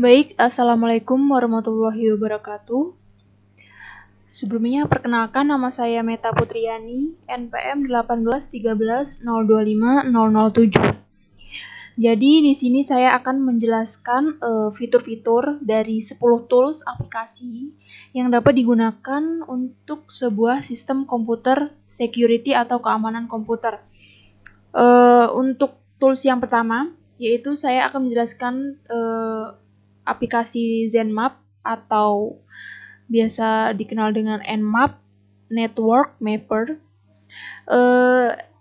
Baik, Assalamualaikum warahmatullahi wabarakatuh. Sebelumnya, perkenalkan nama saya Meta Putriani, NPM 18130250007. Jadi, di sini saya akan menjelaskan fitur-fitur dari 10 tools aplikasi yang dapat digunakan untuk sebuah sistem komputer security atau keamanan komputer. Untuk tools yang pertama, yaitu saya akan menjelaskan aplikasi Zenmap atau biasa dikenal dengan Nmap, Network Mapper.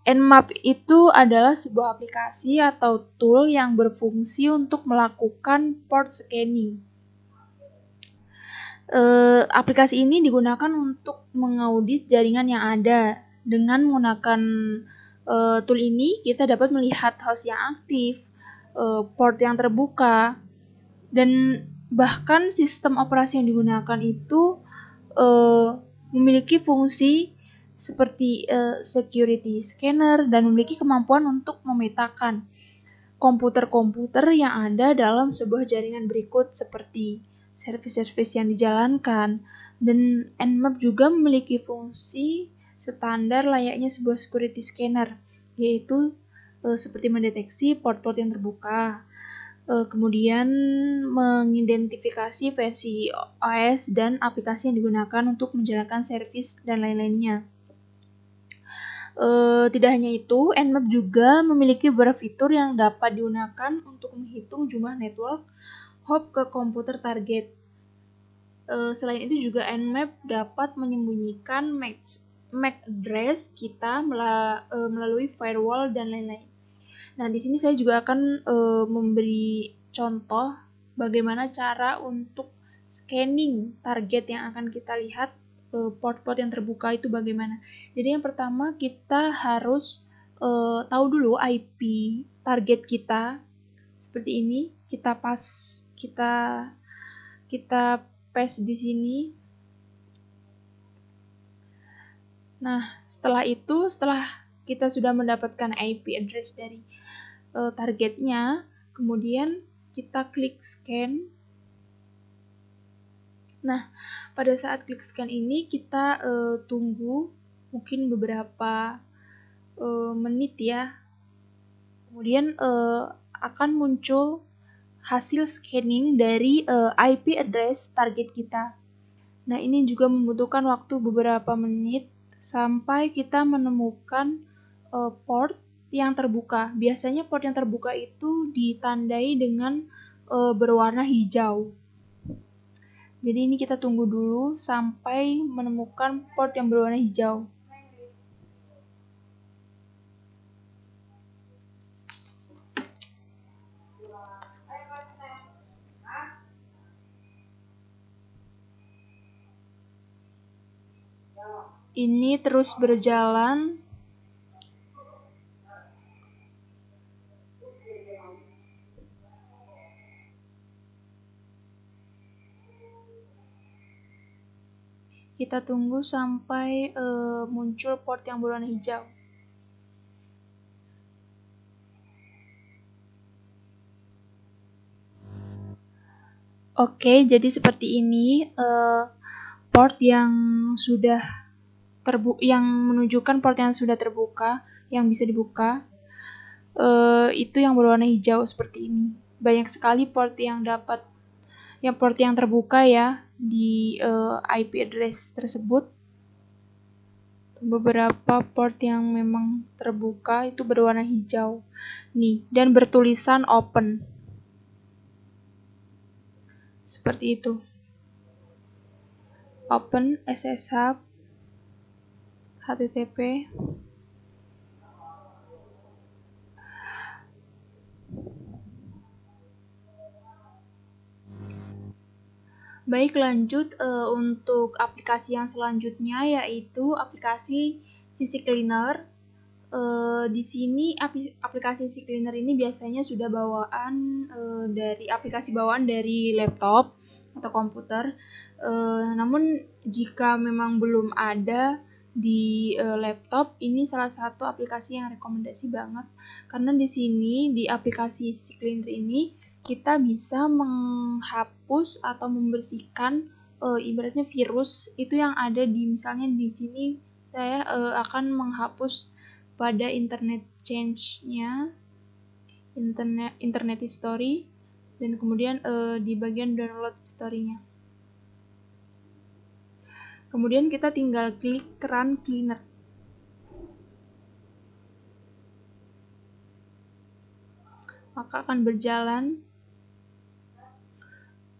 Nmap itu adalah sebuah aplikasi atau tool yang berfungsi untuk melakukan port scanning. Aplikasi ini digunakan untuk mengaudit jaringan yang ada. Dengan menggunakan tool ini, kita dapat melihat host yang aktif, port yang terbuka, dan bahkan sistem operasi yang digunakan itu memiliki fungsi seperti security scanner dan memiliki kemampuan untuk memetakan komputer-komputer yang ada dalam sebuah jaringan berikut seperti service-service yang dijalankan. Dan Nmap juga memiliki fungsi standar layaknya sebuah security scanner, yaitu seperti mendeteksi port-port yang terbuka, kemudian mengidentifikasi versi OS dan aplikasi yang digunakan untuk menjalankan service dan lain-lainnya. Tidak hanya itu, Nmap juga memiliki beberapa fitur yang dapat digunakan untuk menghitung jumlah network hop ke komputer target. Selain itu juga Nmap dapat menyembunyikan MAC address kita melalui firewall dan lain-lain. Nah, di sini saya juga akan memberi contoh bagaimana cara untuk scanning target yang akan kita lihat, port-port yang terbuka itu bagaimana. Jadi yang pertama kita harus tahu dulu IP target kita. Seperti ini, kita paste di sini. Nah, setelah kita sudah mendapatkan IP address dari targetnya, kemudian kita klik scan. Nah, pada saat klik scan ini kita tunggu mungkin beberapa menit ya. Kemudian akan muncul hasil scanning dari IP address target kita. Nah, ini juga membutuhkan waktu beberapa menit sampai kita menemukan port yang terbuka. Biasanya port yang terbuka itu ditandai dengan berwarna hijau. Jadi ini kita tunggu dulu sampai menemukan port yang berwarna hijau. Ini terus berjalan. Kita tunggu sampai muncul port yang berwarna hijau. Oke, jadi seperti ini port yang menunjukkan port yang sudah terbuka, yang bisa dibuka, itu yang berwarna hijau seperti ini. Banyak sekali port yang terbuka ya di IP address tersebut. Beberapa port yang memang terbuka itu berwarna hijau nih dan bertulisan open seperti itu. Open SSH HTTP. Baik, lanjut untuk aplikasi yang selanjutnya yaitu aplikasi CC Cleaner. Di sini aplikasi CC Cleaner ini biasanya sudah aplikasi bawaan dari laptop atau komputer. Namun jika memang belum ada di laptop, ini salah satu aplikasi yang rekomendasi banget karena di sini di aplikasi CC Cleaner ini kita bisa menghapus atau membersihkan ibaratnya virus itu yang ada di, misalnya di sini saya akan menghapus pada internet change-nya, internet history, dan kemudian di bagian download history-nya. Kemudian kita tinggal klik run cleaner. Maka akan berjalan.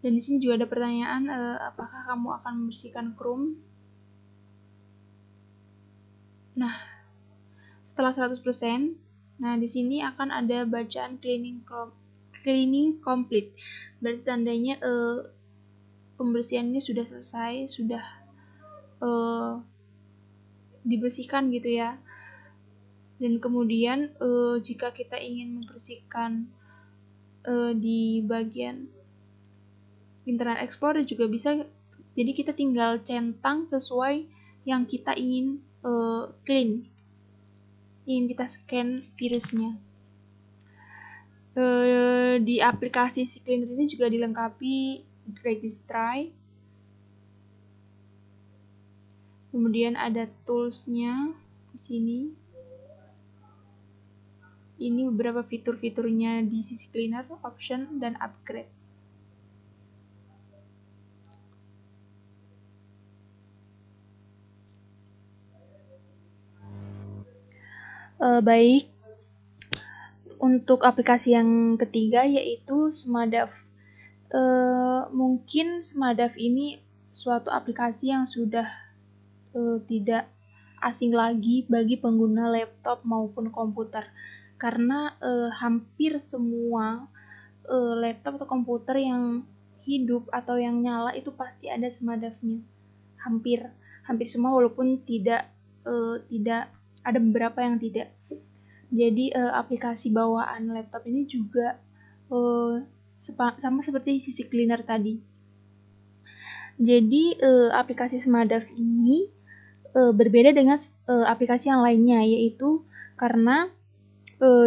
Dan di sini juga ada pertanyaan, apakah kamu akan membersihkan Chrome? Nah, setelah 100%, nah di sini akan ada bacaan cleaning complete. Berarti tandanya pembersihannya sudah selesai, sudah dibersihkan gitu ya. Dan kemudian jika kita ingin membersihkan di bagian Internet Explorer juga bisa, jadi kita tinggal centang sesuai yang kita ingin clean, ingin kita scan virusnya. Di aplikasi si cleaner ini juga dilengkapi registry, kemudian ada toolsnya di sini. Ini beberapa fitur-fiturnya di sisi cleaner, option, dan upgrade. Baik, untuk aplikasi yang ketiga yaitu Smadaf. Mungkin Smadaf ini suatu aplikasi yang sudah tidak asing lagi bagi pengguna laptop maupun komputer, karena hampir semua laptop atau komputer yang hidup atau yang nyala itu pasti ada Smadafnya. Hampir semua, walaupun tidak ada beberapa yang tidak. Jadi aplikasi bawaan laptop ini juga sama seperti sisi cleaner tadi. Jadi aplikasi Smadaf ini berbeda dengan aplikasi yang lainnya, yaitu karena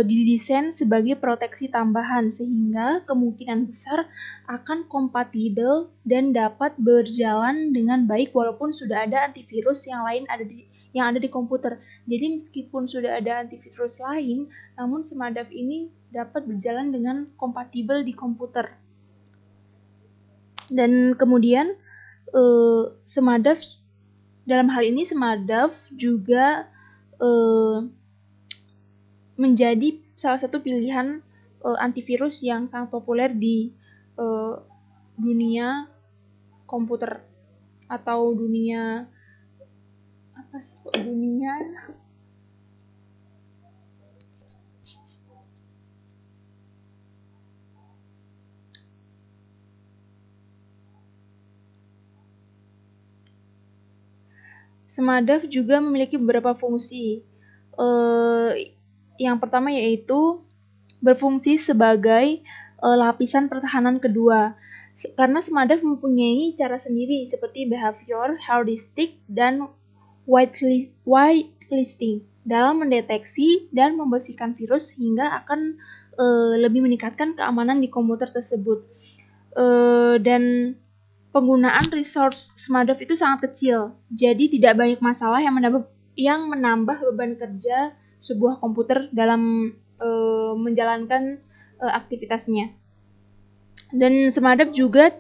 didesain sebagai proteksi tambahan sehingga kemungkinan besar akan kompatibel dan dapat berjalan dengan baik walaupun sudah ada antivirus yang lain yang ada di komputer. Jadi meskipun sudah ada antivirus lain, namun Smadaf ini dapat berjalan dengan kompatibel di komputer. Dan kemudian Smadaf, dalam hal ini Smadaf juga menjadi salah satu pilihan antivirus yang sangat populer di dunia komputer atau dunia Smadaf juga memiliki beberapa fungsi. Yang pertama yaitu berfungsi sebagai lapisan pertahanan kedua. Karena Smadaf mempunyai cara sendiri seperti behavior, heuristic, dan whitelisting dalam mendeteksi dan membersihkan virus hingga akan lebih meningkatkan keamanan di komputer tersebut. Dan penggunaan resource Smadaf itu sangat kecil, jadi tidak banyak masalah yang menambah beban kerja sebuah komputer dalam menjalankan aktivitasnya. Dan Smadaf juga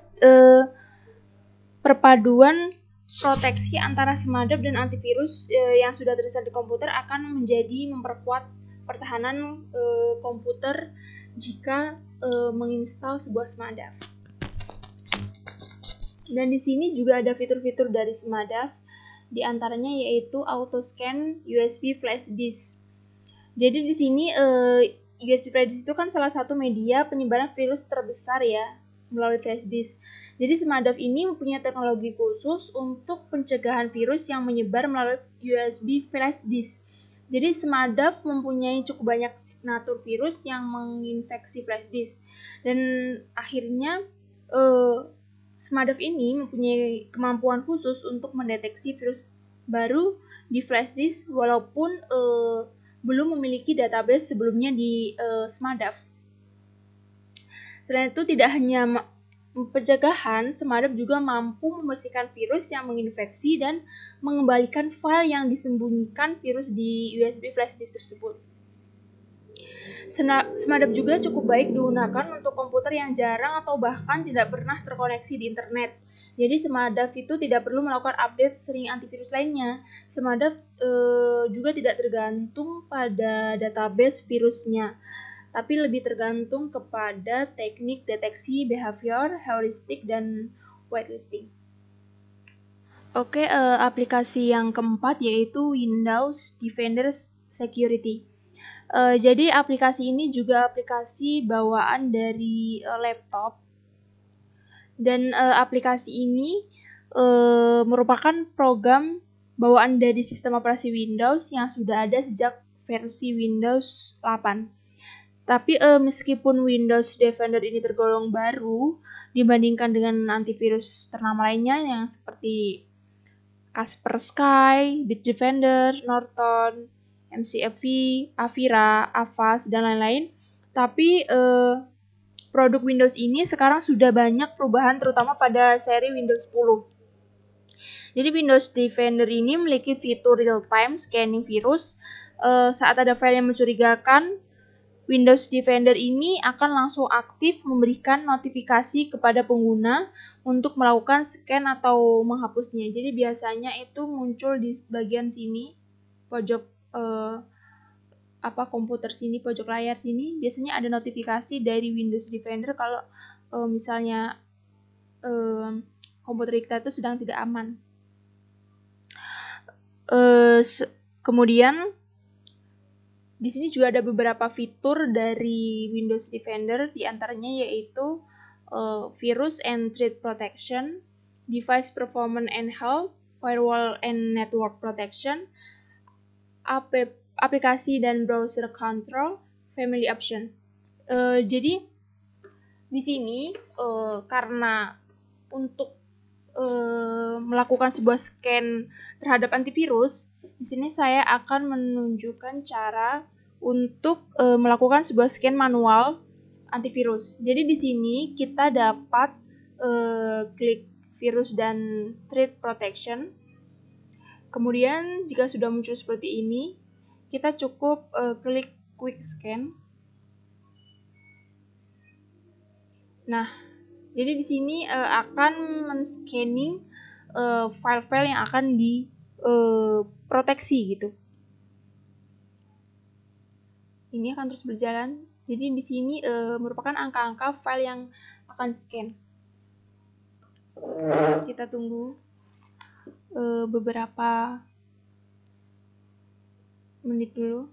perpaduan proteksi antara Smadaf dan antivirus yang sudah terinstall di komputer akan memperkuat pertahanan komputer jika menginstal sebuah Smadaf. Dan di sini juga ada fitur-fitur dari Smadaf, di antaranya yaitu auto scan USB flash disk. Jadi di sini USB flash disk itu kan salah satu media penyebaran virus terbesar ya, melalui flash disk. Jadi Smadaf ini mempunyai teknologi khusus untuk pencegahan virus yang menyebar melalui USB flash disk. Jadi Smadaf mempunyai cukup banyak signatur virus yang menginfeksi flash disk, dan akhirnya Smadaf ini mempunyai kemampuan khusus untuk mendeteksi virus baru di flash disk walaupun belum memiliki database sebelumnya di Smadaf. Selain itu, tidak hanya pencegahan, Smartap juga mampu membersihkan virus yang menginfeksi dan mengembalikan file yang disembunyikan virus di USB flash disk tersebut. Smartap juga cukup baik digunakan untuk komputer yang jarang atau bahkan tidak pernah terkoneksi di internet. Jadi Smartap itu tidak perlu melakukan update sering antivirus lainnya. Smartap juga tidak tergantung pada database virusnya, tapi lebih tergantung kepada teknik deteksi behavior, heuristik, dan whitelisting. Oke, aplikasi yang keempat yaitu Windows Defender Security. Jadi aplikasi ini juga aplikasi bawaan dari laptop, dan aplikasi ini merupakan program bawaan dari sistem operasi Windows yang sudah ada sejak versi Windows 8. Tapi meskipun Windows Defender ini tergolong baru dibandingkan dengan antivirus ternama lainnya yang seperti Kaspersky, Bitdefender, Norton, McAfee, Avira, Avast, dan lain-lain. Tapi produk Windows ini sekarang sudah banyak perubahan, terutama pada seri Windows 10. Jadi Windows Defender ini memiliki fitur real-time scanning virus. Saat ada file yang mencurigakan, Windows Defender ini akan langsung aktif memberikan notifikasi kepada pengguna untuk melakukan scan atau menghapusnya. Jadi biasanya itu muncul di bagian sini, pojok komputer sini, pojok layar sini. Biasanya ada notifikasi dari Windows Defender kalau misalnya komputer kita itu sedang tidak aman. Kemudian di sini juga ada beberapa fitur dari Windows Defender, diantaranya yaitu Virus and Threat Protection, Device Performance and Health, Firewall and Network Protection, aplikasi dan browser control, Family Option. Jadi di sini karena untuk melakukan sebuah scan terhadap antivirus, di sini saya akan menunjukkan cara untuk melakukan sebuah scan manual antivirus. Jadi di sini kita dapat klik virus dan threat protection. Kemudian jika sudah muncul seperti ini, kita cukup klik quick scan. Nah, jadi di sini akan men-scanning file-file yang akan diproteksi gitu. Ini akan terus berjalan. Jadi di sini merupakan angka-angka file yang akan scan. Kita tunggu beberapa menit dulu.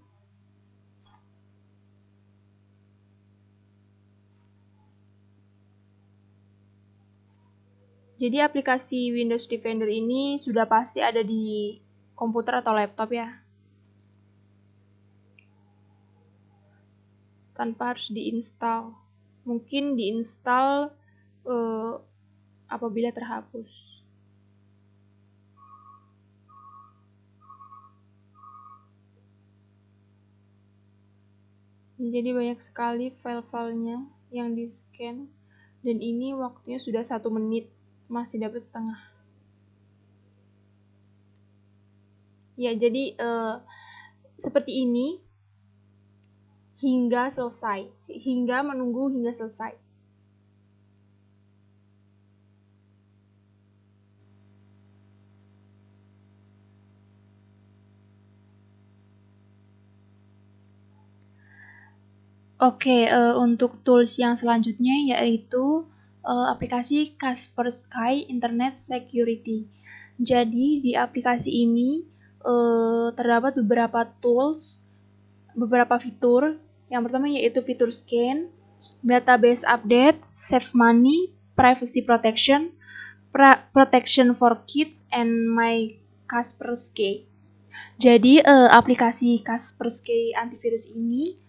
Jadi aplikasi Windows Defender ini sudah pasti ada di komputer atau laptop ya. Tanpa harus diinstal. Mungkin diinstal apabila terhapus. Jadi banyak sekali file-filenya yang di-scan, dan ini waktunya sudah 1 menit, masih dapat setengah. Ya, jadi seperti ini hingga selesai, hingga menunggu hingga selesai. Oke, untuk tools yang selanjutnya yaitu aplikasi Kaspersky Internet Security. Jadi di aplikasi ini terdapat beberapa tools, beberapa fitur. Yang pertama yaitu fitur scan, database update, save money, privacy protection, protection for kids, and my Kaspersky. Jadi aplikasi Kaspersky antivirus ini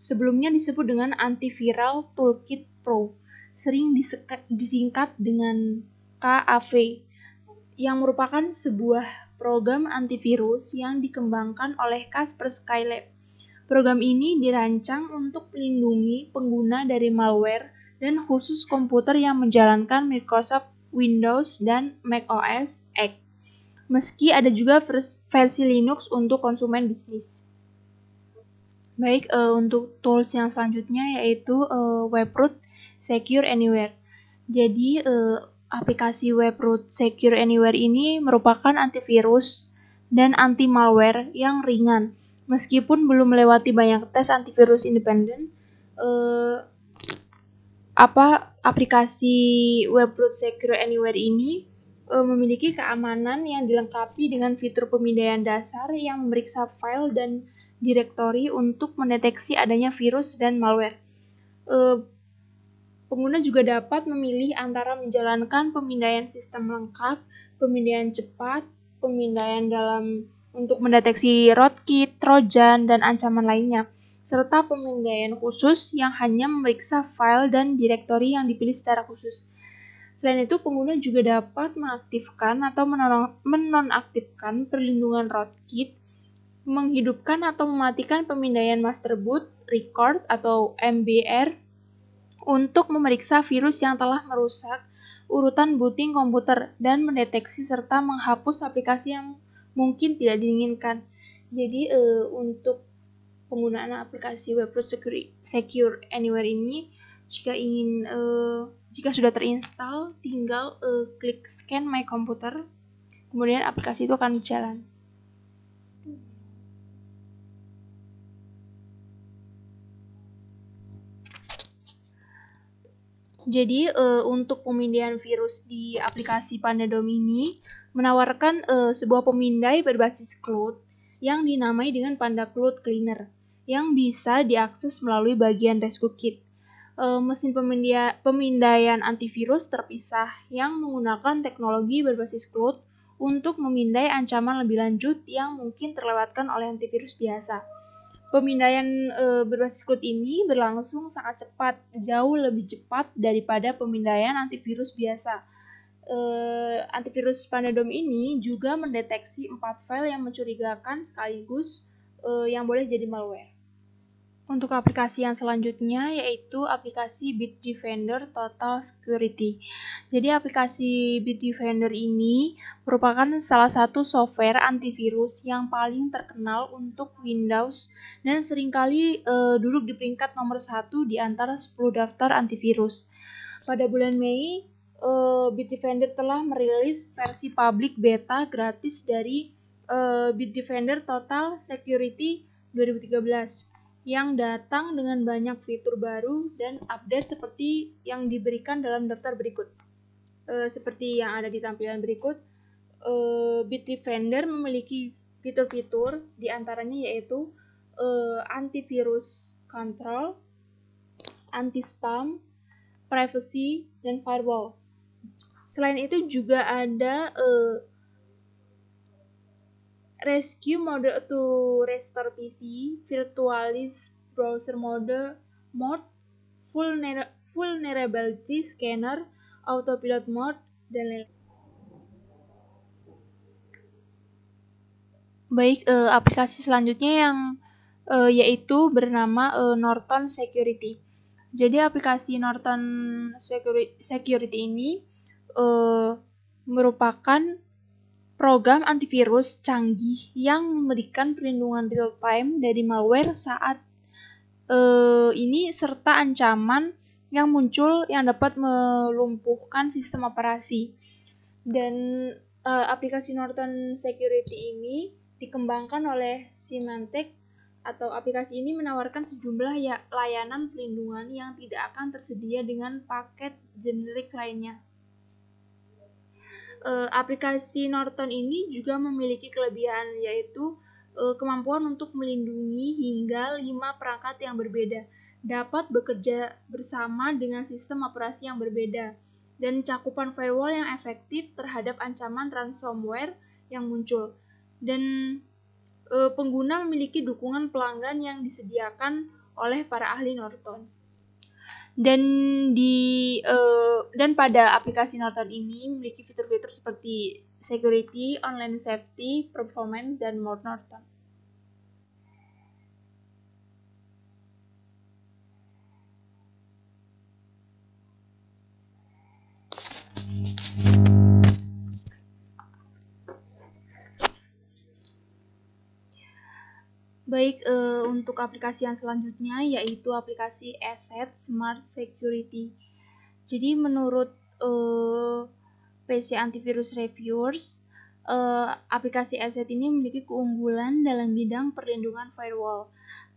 sebelumnya disebut dengan Antiviral Toolkit Pro, sering disingkat dengan KAV, yang merupakan sebuah program antivirus yang dikembangkan oleh Kaspersky Lab Program ini dirancang untuk melindungi pengguna dari malware dan khusus komputer yang menjalankan Microsoft Windows dan macOS X. Meski ada juga versi Linux untuk konsumen bisnis. Baik, untuk tools yang selanjutnya yaitu Webroot Secure Anywhere. Jadi, aplikasi Webroot Secure Anywhere ini merupakan antivirus dan anti-malware yang ringan. Meskipun belum melewati banyak tes antivirus independen, aplikasi Webroot Secure Anywhere ini memiliki keamanan yang dilengkapi dengan fitur pemindaian dasar yang memeriksa file dan direktori untuk mendeteksi adanya virus dan malware. Pengguna juga dapat memilih antara menjalankan pemindaian sistem lengkap, pemindaian cepat, pemindaian dalam untuk mendeteksi rootkit, trojan, dan ancaman lainnya, serta pemindaian khusus yang hanya memeriksa file dan direktori yang dipilih secara khusus. Selain itu, pengguna juga dapat mengaktifkan atau menonaktifkan perlindungan rootkit, menghidupkan atau mematikan pemindaian master boot, record, atau MBR untuk memeriksa virus yang telah merusak urutan booting komputer dan mendeteksi serta menghapus aplikasi yang mungkin tidak diinginkan. Jadi, untuk penggunaan aplikasi Webroot Secure Anywhere ini, jika sudah terinstall, tinggal klik scan my computer, kemudian aplikasi itu akan berjalan. Jadi, untuk pemindaian virus di aplikasi Pandadom ini menawarkan sebuah pemindai berbasis cloud yang dinamai dengan Panda Cloud Cleaner yang bisa diakses melalui bagian Rescue Kit. Mesin pemindaian antivirus terpisah yang menggunakan teknologi berbasis cloud untuk memindai ancaman lebih lanjut yang mungkin terlewatkan oleh antivirus biasa. Pemindaian berbasis cloud ini berlangsung sangat cepat, jauh lebih cepat daripada pemindaian antivirus biasa. Antivirus Pandadom ini juga mendeteksi 4 file yang mencurigakan sekaligus yang boleh jadi malware. Untuk aplikasi yang selanjutnya yaitu aplikasi Bitdefender Total Security. Jadi aplikasi Bitdefender ini merupakan salah satu software antivirus yang paling terkenal untuk Windows dan seringkali duduk di peringkat nomor 1 di antara 10 daftar antivirus. Pada bulan Mei, Bitdefender telah merilis versi public beta gratis dari Bitdefender Total Security 2013. Yang datang dengan banyak fitur baru dan update seperti yang diberikan dalam daftar berikut. Seperti yang ada di tampilan berikut, Bitdefender memiliki fitur-fitur diantaranya yaitu antivirus control, anti-spam, privacy, dan firewall. Selain itu juga ada Rescue Mode to Restore PC, Virtualis Browser Mode, Vulnerability Scanner, Autopilot Mode, dan lain-lain. Baik, aplikasi selanjutnya yang yaitu bernama Norton Security. Jadi aplikasi Norton Security ini merupakan program antivirus canggih yang memberikan perlindungan real-time dari malware saat ini serta ancaman yang muncul yang dapat melumpuhkan sistem operasi. Dan aplikasi Norton Security ini dikembangkan oleh Symantec atau aplikasi ini menawarkan sejumlah layanan perlindungan yang tidak akan tersedia dengan paket generik lainnya. Aplikasi Norton ini juga memiliki kelebihan yaitu kemampuan untuk melindungi hingga 5 perangkat yang berbeda, dapat bekerja bersama dengan sistem operasi yang berbeda, dan cakupan firewall yang efektif terhadap ancaman ransomware yang muncul. Dan pengguna memiliki dukungan pelanggan yang disediakan oleh para ahli Norton. Dan pada aplikasi Norton ini memiliki fitur-fitur seperti security, online safety, performance, dan more Norton. Baik, untuk aplikasi yang selanjutnya yaitu aplikasi Asset Smart Security. Jadi menurut PC Antivirus Reviewers, aplikasi Asset ini memiliki keunggulan dalam bidang perlindungan firewall.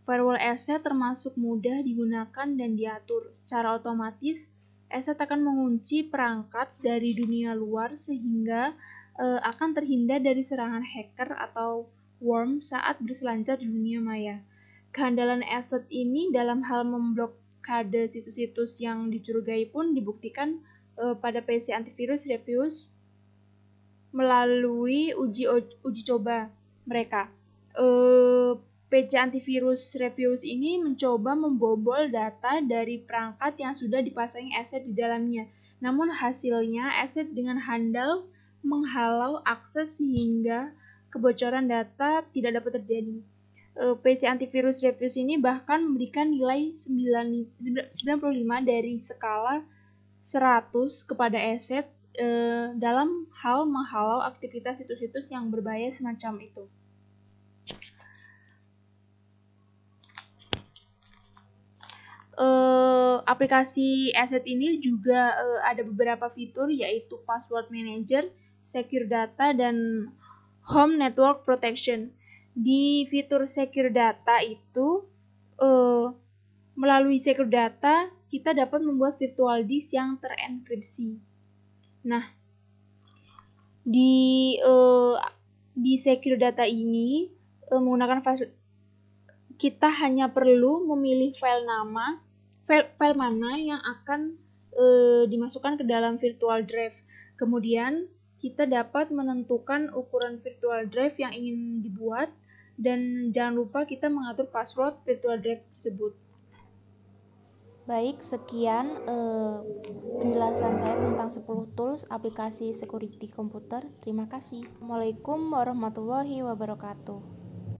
Firewall Asset termasuk mudah digunakan dan diatur. Secara otomatis, Asset akan mengunci perangkat dari dunia luar sehingga akan terhindar dari serangan hacker atau worm saat berselancar di dunia maya. Kehandalan Asset ini dalam hal memblokade situs-situs yang dicurigai pun dibuktikan pada PC Antivirus Reviews melalui uji coba mereka. PC Antivirus Reviews ini mencoba membobol data dari perangkat yang sudah dipasangi Asset di dalamnya. Namun hasilnya Asset dengan handal menghalau akses sehingga kebocoran data tidak dapat terjadi. PC Antivirus Reviews ini bahkan memberikan nilai 95 dari skala 100 kepada Asset dalam hal menghalau aktivitas situs-situs yang berbahaya semacam itu. Aplikasi Asset ini juga ada beberapa fitur yaitu Password Manager, Secure Data, dan Home Network Protection. Di fitur Secure Data itu, melalui Secure Data, kita dapat membuat virtual disk yang terenkripsi. Nah, di Secure Data ini menggunakan kita hanya perlu memilih file mana yang akan dimasukkan ke dalam virtual drive. Kemudian kita dapat menentukan ukuran virtual drive yang ingin dibuat dan jangan lupa kita mengatur password virtual drive tersebut. Baik, sekian penjelasan saya tentang 10 tools aplikasi security komputer. Terima kasih. Assalamualaikum warahmatullahi wabarakatuh.